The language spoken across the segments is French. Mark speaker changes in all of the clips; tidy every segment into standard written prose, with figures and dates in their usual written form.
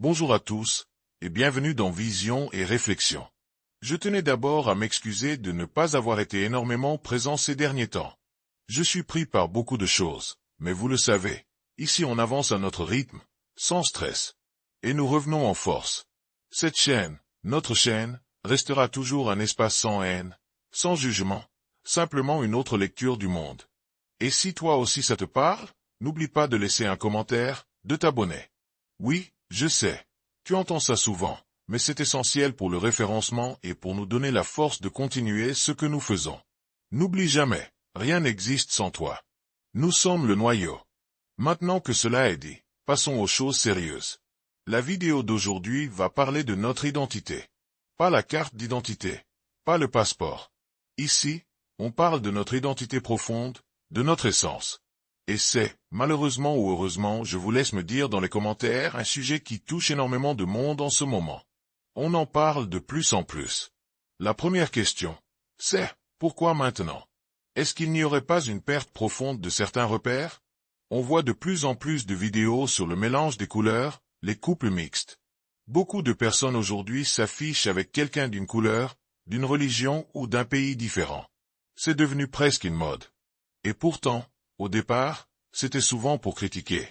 Speaker 1: Bonjour à tous, et bienvenue dans Vision et Réflexion. Je tenais d'abord à m'excuser de ne pas avoir été énormément présent ces derniers temps. Je suis pris par beaucoup de choses, mais vous le savez, ici on avance à notre rythme, sans stress. Et nous revenons en force. Cette chaîne, notre chaîne, restera toujours un espace sans haine, sans jugement, simplement une autre lecture du monde. Et si toi aussi ça te parle, n'oublie pas de laisser un commentaire, de t'abonner. Oui, je sais, tu entends ça souvent, mais c'est essentiel pour le référencement et pour nous donner la force de continuer ce que nous faisons. N'oublie jamais, rien n'existe sans toi. Nous sommes le noyau. Maintenant que cela est dit, passons aux choses sérieuses. La vidéo d'aujourd'hui va parler de notre identité. Pas la carte d'identité, pas le passeport. Ici, on parle de notre identité profonde, de notre essence. Et c'est, malheureusement ou heureusement, je vous laisse me dire dans les commentaires, un sujet qui touche énormément de monde en ce moment. On en parle de plus en plus. La première question, c'est, pourquoi maintenant? Est-ce qu'il n'y aurait pas une perte profonde de certains repères? On voit de plus en plus de vidéos sur le mélange des couleurs, les couples mixtes. Beaucoup de personnes aujourd'hui s'affichent avec quelqu'un d'une couleur, d'une religion ou d'un pays différent. C'est devenu presque une mode. Et pourtant, au départ, c'était souvent pour critiquer,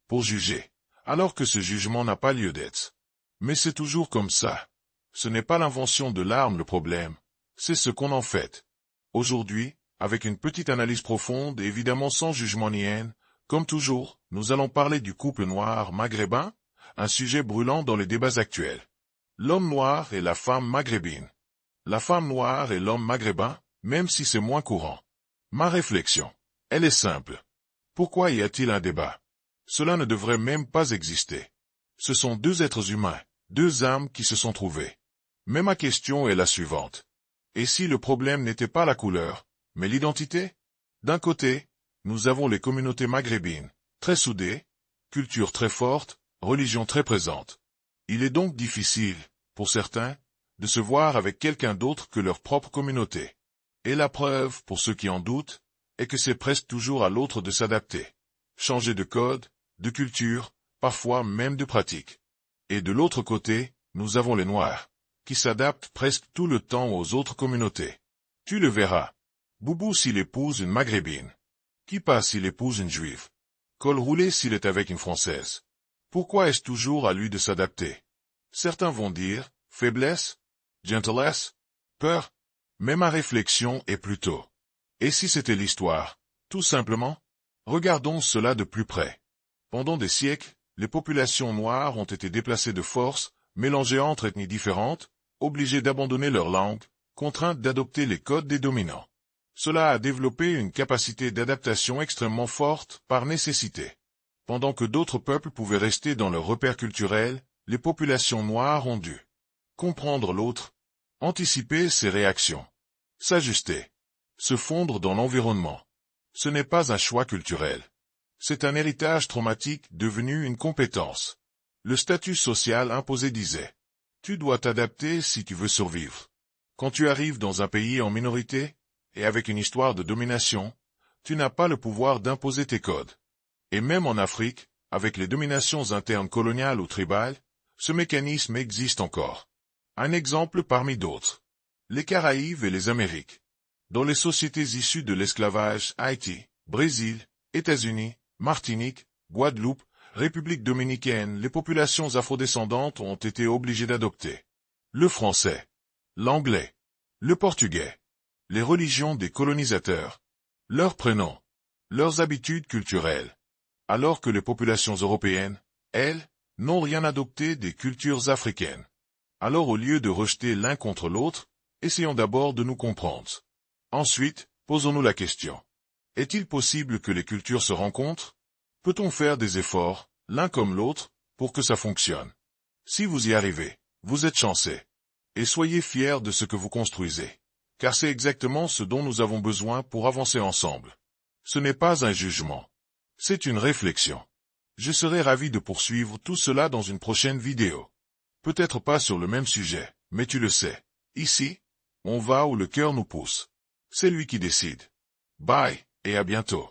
Speaker 1: pour juger, alors que ce jugement n'a pas lieu d'être. Mais c'est toujours comme ça. Ce n'est pas l'invention de l'arme le problème, c'est ce qu'on en fait. Aujourd'hui, avec une petite analyse profonde et évidemment sans jugement ni haine, comme toujours, nous allons parler du couple noir maghrébin, un sujet brûlant dans les débats actuels. L'homme noir et la femme maghrébine. La femme noire et l'homme maghrébin, même si c'est moins courant. Ma réflexion, elle est simple. Pourquoi y a-t-il un débat? Cela ne devrait même pas exister. Ce sont deux êtres humains, deux âmes qui se sont trouvées. Mais ma question est la suivante. Et si le problème n'était pas la couleur, mais l'identité? D'un côté, nous avons les communautés maghrébines, très soudées, culture très forte, religion très présente. Il est donc difficile, pour certains, de se voir avec quelqu'un d'autre que leur propre communauté. Et la preuve, pour ceux qui en doutent, est que c'est presque toujours à l'autre de s'adapter. Changer de code, de culture, parfois même de pratique. Et de l'autre côté, nous avons les Noirs, qui s'adaptent presque tout le temps aux autres communautés. Tu le verras. Boubou s'il épouse une maghrébine. Kippa s'il épouse une juive. Col roulé s'il est avec une française. Pourquoi est-ce toujours à lui de s'adapter? Certains vont dire, faiblesse, gentillesse, peur. Mais ma réflexion est plutôt. Et si c'était l'histoire? Tout simplement? Regardons cela de plus près. Pendant des siècles, les populations noires ont été déplacées de force, mélangées entre ethnies différentes, obligées d'abandonner leur langue, contraintes d'adopter les codes des dominants. Cela a développé une capacité d'adaptation extrêmement forte, par nécessité. Pendant que d'autres peuples pouvaient rester dans leurs repères culturels, les populations noires ont dû comprendre l'autre, anticiper ses réactions, s'ajuster, se fondre dans l'environnement. Ce n'est pas un choix culturel. C'est un héritage traumatique devenu une compétence. Le statut social imposé disait: tu dois t'adapter si tu veux survivre. Quand tu arrives dans un pays en minorité, et avec une histoire de domination, tu n'as pas le pouvoir d'imposer tes codes. Et même en Afrique, avec les dominations internes coloniales ou tribales, ce mécanisme existe encore. Un exemple parmi d'autres. Les Caraïbes et les Amériques. Dans les sociétés issues de l'esclavage, Haïti, Brésil, États-Unis, Martinique, Guadeloupe, République dominicaine, les populations afrodescendantes ont été obligées d'adopter le français, l'anglais, le portugais, les religions des colonisateurs, leurs prénoms, leurs habitudes culturelles, alors que les populations européennes, elles, n'ont rien adopté des cultures africaines. Alors au lieu de rejeter l'un contre l'autre, essayons d'abord de nous comprendre. Ensuite, posons-nous la question. Est-il possible que les cultures se rencontrent? Peut-on faire des efforts, l'un comme l'autre, pour que ça fonctionne? Si vous y arrivez, vous êtes chanceux. Et soyez fiers de ce que vous construisez. Car c'est exactement ce dont nous avons besoin pour avancer ensemble. Ce n'est pas un jugement. C'est une réflexion. Je serai ravi de poursuivre tout cela dans une prochaine vidéo. Peut-être pas sur le même sujet, mais tu le sais. Ici, on va où le cœur nous pousse. C'est lui qui décide. Bye, et à bientôt.